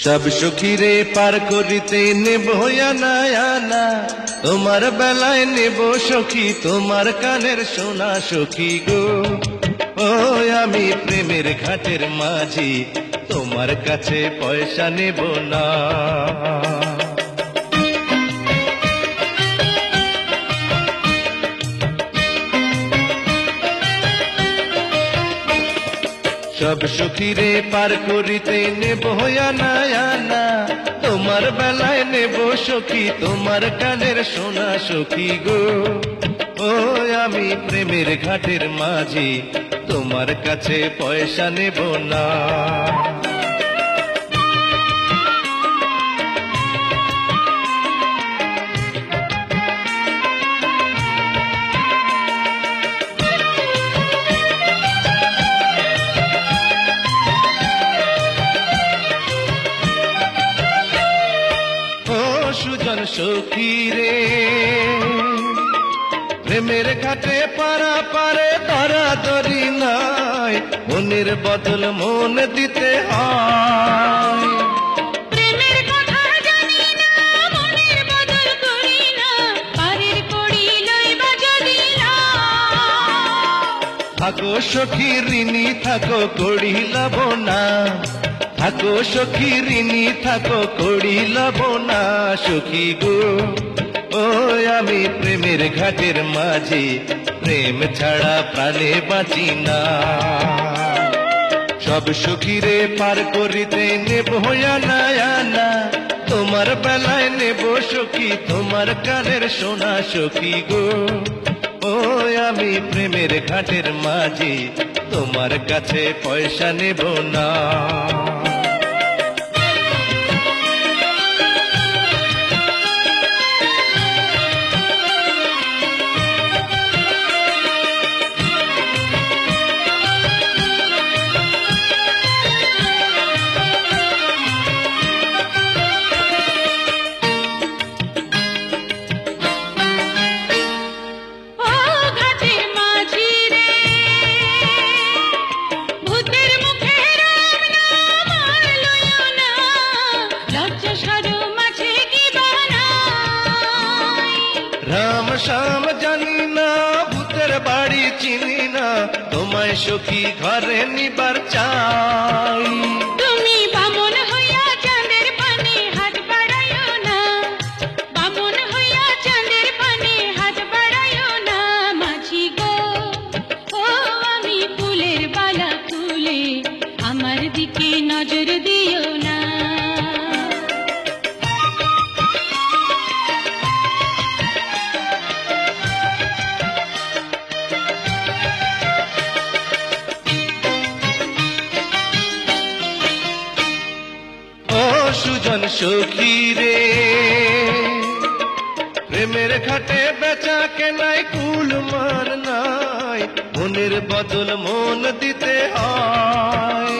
সব সখীরে পার করিতে নেব আনা আনা, তোমার বেলায় নেব সখী তোমার কানের সোনা সখী গো। ও আমি প্রেমের ঘাটের মাঝি, তোমার কাছে পয়সা নেব না। সব সখীরে পার করিতে নেব আনা আনা, তোমার বেলায় নেব সখী তোমার কানের সোনা সখী গো। ও আমি প্রেমের ঘাটের মাঝি, তোমার কাছে পয়সা নেব না। সুজন সখী রে, প্রেমের ঘাটে পারা পারে ধরা ধরি নাই, মনের বদল মন দিতে হয়। প্রেমের কথা জানি না, মনের বদল করি না, পারের করি লইবা যদি না। থাকো সখী ঋণী থাকো করি লব না, থাকো সখী ঋণী থাকো করি লব না সখী গো। ও আমি প্রেমের ঘাটের মাঝি, প্রেম ছাড়া প্রাণে বাঁচি না। সব সখীরে পার করিতে নেব আনা আনা, তোমার বেলায় নেব সখী তোমার কানের সোনা সখী গো। ও আমি প্রেমের ঘাটের মাঝি, তোমার কাছে পয়সা নেব না। রাম শ্যাম জানি না, ভূতের বাড়ি চিনি না, তোমায় সখী ঘরে নিবার চাই। তুমি বামন হইয়া চাঁদের পানে হাত বাড়াইও না, বামন হইয়া চাঁদের পানে হাত বাড়াইও না মাঝি গো। ও আমি ফুলের বালা তুলে, আমার দিকে নজর দিও না। সুজন সখী রে, প্রেমের ঘাটে বেচা কেনাই কুল মান নাই, মনের বদল মন দিতে হয়।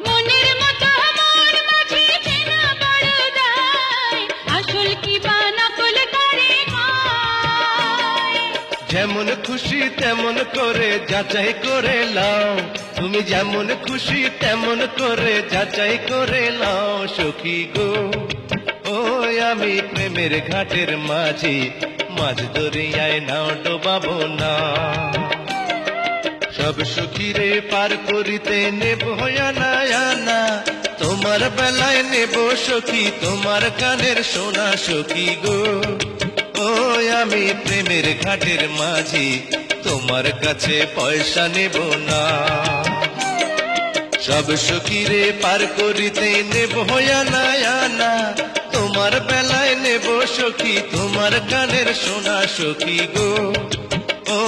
মনের মতো মন মাঝে চেনা বড় দায়, আসল কি বা নকল করে কয়। যেমন খুশি তেমন করে যাচাই করে লাও, তুমি যেমন খুশি তেমন করে যাচাই করে লাও সখী গো। ও আমি প্রেমের ঘাটের মাঝি, মাঝ দরিয়ায় নাও ডোবাবো না। সব সখীরে পার করিতে নেব আনা আনা, তোমার বেলায় নেব সখী তোমার কানের সোনা সখী গো। ও আমি প্রেমের ঘাটের মাঝি, তোমার কাছে পয়সা নেব না। সব সখীরে পার করিতে নেব আনা আনা, তোমার বেলায় নেব সখী তোমার কানের সোনা সখী গো। ও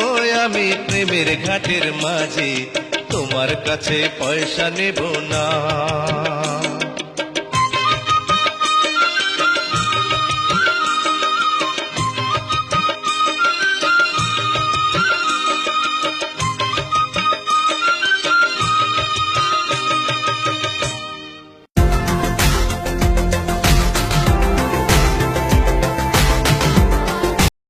আমি প্রেমের ঘাটের মাঝি, তোমার কাছে পয়সা নেব না।